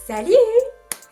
Salut!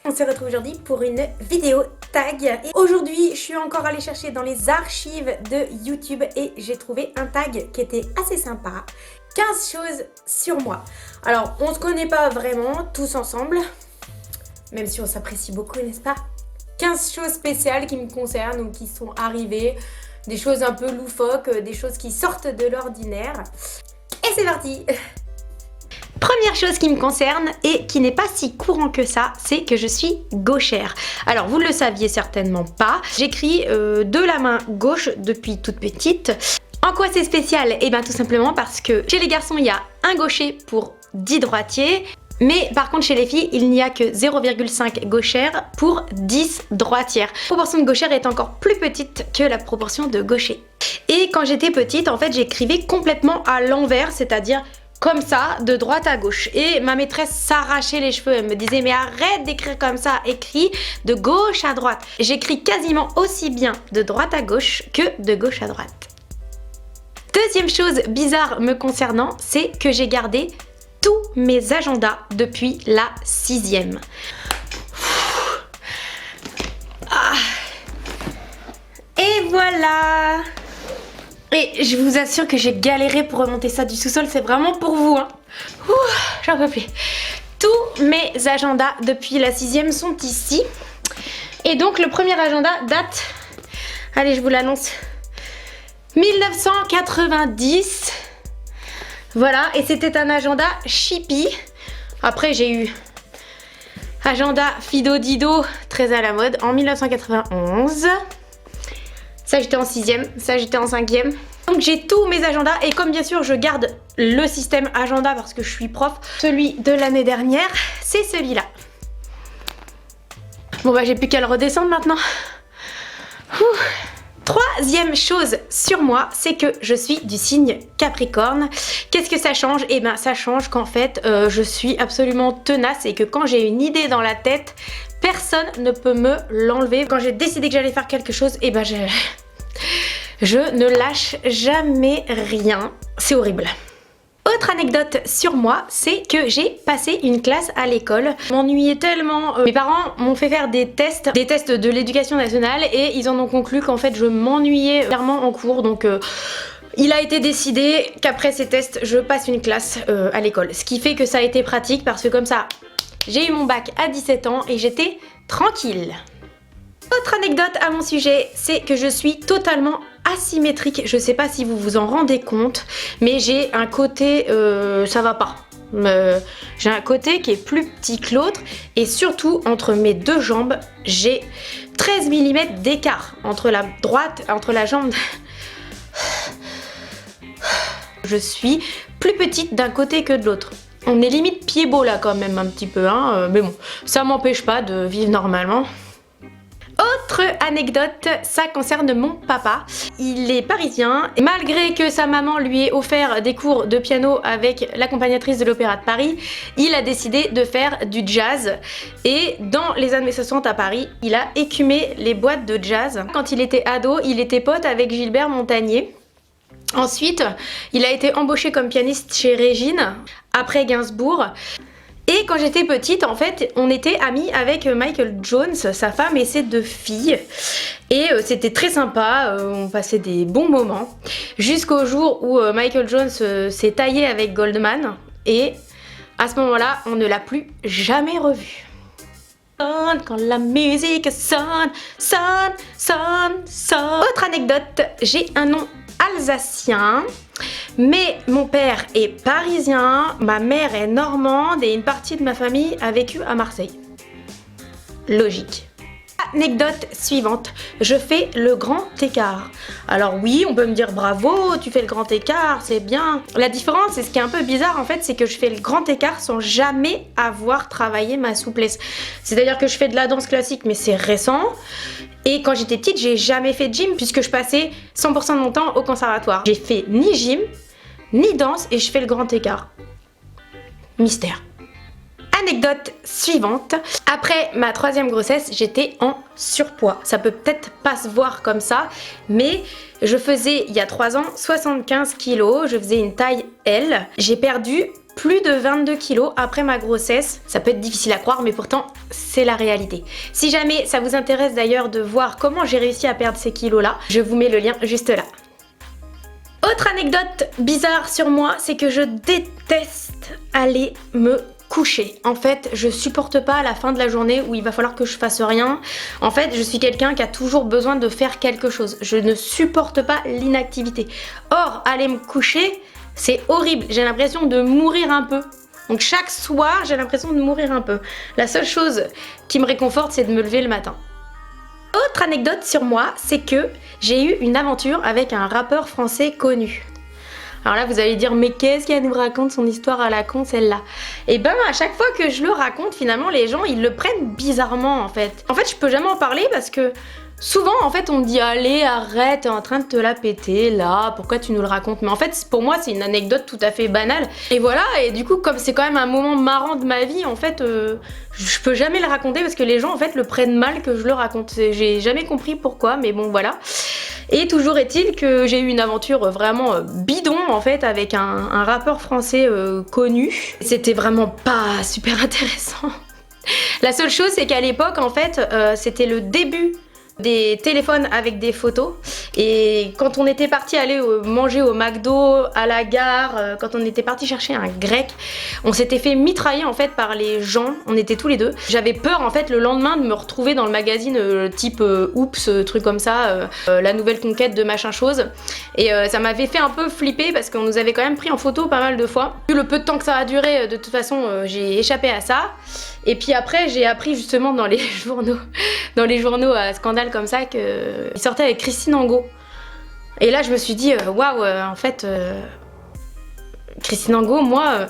On se retrouve aujourd'hui pour une vidéo tag. Et aujourd'hui, je suis encore allée chercher dans les archives de YouTube et j'ai trouvé un tag qui était assez sympa. 15 choses sur moi. Alors, on se connaît pas vraiment tous ensemble, même si on s'apprécie beaucoup, n'est-ce pas? 15 choses spéciales qui me concernent ou qui sont arrivées, des choses un peu loufoques, des choses qui sortent de l'ordinaire. Et c'est parti! Première chose qui me concerne et qui n'est pas si courant que ça, c'est que je suis gauchère. Alors vous ne le saviez certainement pas, j'écris de la main gauche depuis toute petite. En quoi c'est spécial? Eh bien tout simplement parce que chez les garçons il y a un gaucher pour 10 droitiers. Mais par contre chez les filles il n'y a que 0,5 gauchères pour 10 droitières. La proportion de gauchères est encore plus petite que la proportion de gauchers. Et quand j'étais petite en fait j'écrivais complètement à l'envers, c'est-à-dire comme ça, de droite à gauche. Et ma maîtresse s'arrachait les cheveux. Elle me disait mais arrête d'écrire comme ça, écris de gauche à droite. J'écris quasiment aussi bien de droite à gauche que de gauche à droite. Deuxième chose bizarre me concernant, c'est que j'ai gardé tous mes agendas depuis la 6e. Ah. Et voilà! Et je vous assure que j'ai galéré pour remonter ça du sous-sol, c'est vraiment pour vous, hein. J'en peux plus. Tous mes agendas depuis la 6e sont ici. Et donc le premier agenda date, allez je vous l'annonce, 1990. Voilà, et c'était un agenda Chippy. Après j'ai eu agenda Fido Dido, très à la mode, en 1991. Ça j'étais en 6e, ça j'étais en 5e. Donc j'ai tous mes agendas et comme bien sûr je garde le système agenda parce que je suis prof, celui de l'année dernière, c'est celui-là. Bon bah j'ai plus qu'à le redescendre maintenant. Troisième chose sur moi, c'est que je suis du signe Capricorne. Qu'est-ce que ça change? Eh ben ça change qu'en fait je suis absolument tenace et que quand j'ai une idée dans la tête, personne ne peut me l'enlever. Quand j'ai décidé que j'allais faire quelque chose, eh ben je ne lâche jamais rien. C'est horrible. Autre anecdote sur moi, c'est que j'ai passé une classe à l'école. Je m'ennuyais tellement. Mes parents m'ont fait faire des tests de l'éducation nationale et ils en ont conclu qu'en fait je m'ennuyais clairement en cours. Donc il a été décidé qu'après ces tests, je passe une classe à l'école. Ce qui fait que ça a été pratique parce que comme ça, j'ai eu mon bac à 17 ans et j'étais tranquille. Autre anecdote à mon sujet, c'est que je suis totalement asymétrique. Je sais pas si vous vous en rendez compte, mais j'ai un côté, ça va pas. J'ai un côté qui est plus petit que l'autre et surtout entre mes deux jambes, j'ai 13 mm d'écart entre la droite, entre la jambe. Je suis plus petite d'un côté que de l'autre. On est limite pied-beau là quand même un petit peu, hein, mais bon, ça m'empêche pas de vivre normalement. Autre anecdote, ça concerne mon papa. Il est parisien et malgré que sa maman lui ait offert des cours de piano avec l'accompagnatrice de l'Opéra de Paris, il a décidé de faire du jazz. Et dans les années 60 à Paris, il a écumé les boîtes de jazz. Quand il était ado, il était pote avec Gilbert Montagnier. Ensuite, il a été embauché comme pianiste chez Régine, après Gainsbourg. Et quand j'étais petite, en fait, on était amis avec Michael Jones, sa femme et ses deux filles. Et c'était très sympa, on passait des bons moments. Jusqu'au jour où Michael Jones s'est taillé avec Goldman. Et à ce moment-là, on ne l'a plus jamais revu. Quand la musique sonne, sonne, sonne, sonne. Autre anecdote, j'ai un nom alsacien, mais mon père est parisien, ma mère est normande et une partie de ma famille a vécu à Marseille. Logique. Anecdote suivante, je fais le grand écart. Alors oui, on peut me dire bravo, tu fais le grand écart, c'est bien. La différence, et ce qui est un peu bizarre en fait, c'est que je fais le grand écart sans jamais avoir travaillé ma souplesse. C'est-à-dire que je fais de la danse classique, mais c'est récent. Et quand j'étais petite, j'ai jamais fait de gym puisque je passais 100% de mon temps au conservatoire. J'ai fait ni gym, ni danse et je fais le grand écart. Mystère. Anecdote suivante, après ma 3e grossesse, j'étais en surpoids. Ça peut peut-être pas se voir comme ça, mais je faisais il y a 3 ans 75 kilos, je faisais une taille L. J'ai perdu plus de 22 kilos après ma grossesse. Ça peut être difficile à croire, mais pourtant c'est la réalité. Si jamais ça vous intéresse d'ailleurs de voir comment j'ai réussi à perdre ces kilos là, je vous mets le lien juste là. Autre anecdote bizarre sur moi, c'est que je déteste aller me coucher. En fait, je supporte pas à la fin de la journée où il va falloir que je fasse rien. En fait, je suis quelqu'un qui a toujours besoin de faire quelque chose. Je ne supporte pas l'inactivité. Or, aller me coucher, c'est horrible. J'ai l'impression de mourir un peu. Donc chaque soir, j'ai l'impression de mourir un peu. La seule chose qui me réconforte, c'est de me lever le matin. Autre anecdote sur moi, c'est que j'ai eu une aventure avec un rappeur français connu. Alors là, vous allez dire, mais qu'est-ce qu'elle nous raconte son histoire à la con, celle-là? Et ben, à chaque fois que je le raconte, finalement, les gens, ils le prennent bizarrement, en fait. En fait, je peux jamais en parler parce que souvent, en fait, on me dit, allez, arrête, t'es en train de te la péter, là, pourquoi tu nous le racontes? Mais en fait, pour moi, c'est une anecdote tout à fait banale. Et voilà, et du coup, comme c'est quand même un moment marrant de ma vie, en fait, je peux jamais le raconter parce que les gens, en fait, le prennent mal que je le raconte. J'ai jamais compris pourquoi, mais bon, voilà. Et toujours est-il que j'ai eu une aventure vraiment bidon en fait avec un rappeur français connu. C'était vraiment pas super intéressant. La seule chose c'est qu'à l'époque en fait c'était le début des téléphones avec des photos et quand on était parti aller manger au McDo, à la gare, quand on était parti chercher un grec, on s'était fait mitrailler en fait par les gens, on était tous les deux. J'avais peur en fait le lendemain de me retrouver dans le magazine type Oups, truc comme ça, la nouvelle conquête de machin chose et ça m'avait fait un peu flipper parce qu'on nous avait quand même pris en photo pas mal de fois. Vu le peu de temps que ça a duré, de toute façon j'ai échappé à ça. Et puis après j'ai appris justement dans les journaux à scandale comme ça qu'il sortait avec Christine Angot. Et là je me suis dit waouh, en fait Christine Angot, moi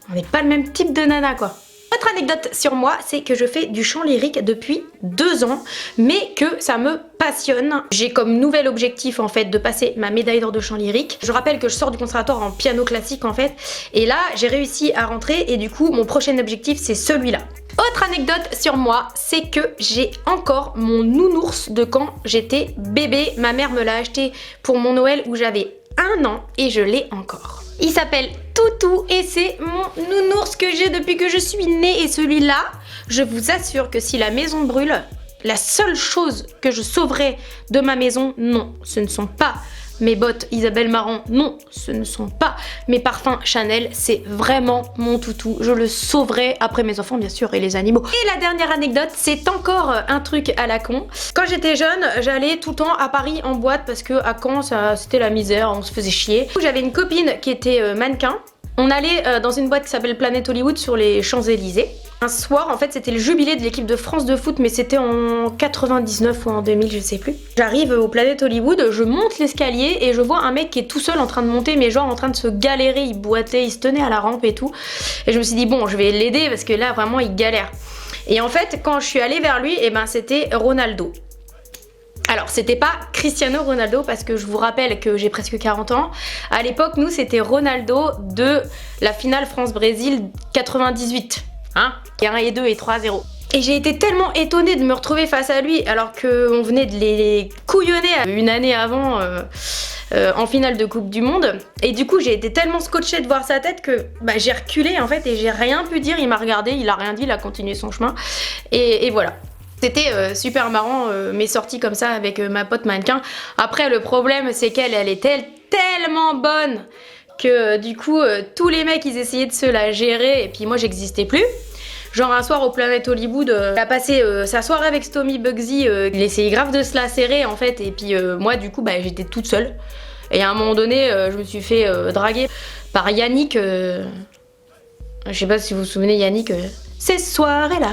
on n'est pas le même type de nana quoi. Autre anecdote sur moi, c'est que je fais du chant lyrique depuis 2 ans, mais que ça me passionne. J'ai comme nouvel objectif en fait de passer ma médaille d'or de chant lyrique. Je rappelle que je sors du conservatoire en piano classique en fait, et là j'ai réussi à rentrer et du coup mon prochain objectif c'est celui-là. Autre anecdote sur moi, c'est que j'ai encore mon nounours de quand j'étais bébé. Ma mère me l'a acheté pour mon Noël où j'avais 1 an et je l'ai encore. Il s'appelle Toutou et c'est mon nounours que j'ai depuis que je suis née. Et celui-là, je vous assure que si la maison brûle, la seule chose que je sauverai de ma maison, non, ce ne sont pas mes bottes Isabelle Marant, non, ce ne sont pas mes parfums Chanel, c'est vraiment mon toutou. Je le sauverai après mes enfants bien sûr et les animaux. Et la dernière anecdote, c'est encore un truc à la con. Quand j'étais jeune, j'allais tout le temps à Paris en boîte parce que à Caen, c'était la misère, on se faisait chier. J'avais une copine qui était mannequin. On allait dans une boîte qui s'appelle Planet Hollywood sur les Champs-Élysées. Un soir, en fait, c'était le jubilé de l'équipe de France de foot, mais c'était en 99 ou en 2000, je sais plus. J'arrive au Planet Hollywood, je monte l'escalier et je vois un mec qui est tout seul en train de monter, mais genre en train de se galérer, il boitait, il se tenait à la rampe et tout. Et je me suis dit, bon, je vais l'aider parce que là, vraiment, il galère. Et en fait, quand je suis allée vers lui, eh ben, c'était Ronaldo. Alors c'était pas Cristiano Ronaldo parce que je vous rappelle que j'ai presque 40 ans. À l'époque nous c'était Ronaldo de la finale France-Brésil 98. Hein, 1 et 2 et 3-0. Et j'ai été tellement étonnée de me retrouver face à lui alors qu'on venait de les couillonner une année avant en finale de Coupe du Monde. Et du coup j'ai été tellement scotchée de voir sa tête que j'ai reculé en fait et j'ai rien pu dire. Il m'a regardé, il a rien dit, il a continué son chemin. Et voilà. C'était super marrant mes sorties comme ça avec ma pote mannequin. Après le problème c'est qu'elle était tellement bonne que du coup tous les mecs ils essayaient de se la gérer et puis moi j'existais plus. Genre un soir au Planet Hollywood, elle a passé sa soirée avec Stomy Bugsy, il essayait grave de se la serrer en fait et puis moi du coup j'étais toute seule. Et à un moment donné je me suis fait draguer par Yannick, je sais pas si vous vous souvenez Yannick, ces soirées-là.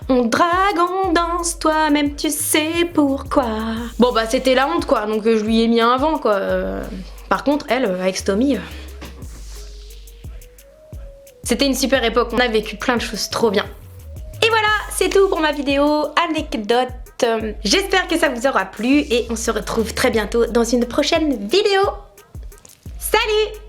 On drague, on danse, toi-même tu sais pourquoi. Bon c'était la honte quoi, donc je lui ai mis un vent quoi. Par contre elle, avec Stomy, c'était une super époque, on a vécu plein de choses trop bien. Et voilà, c'est tout pour ma vidéo anecdote. J'espère que ça vous aura plu et on se retrouve très bientôt dans une prochaine vidéo. Salut!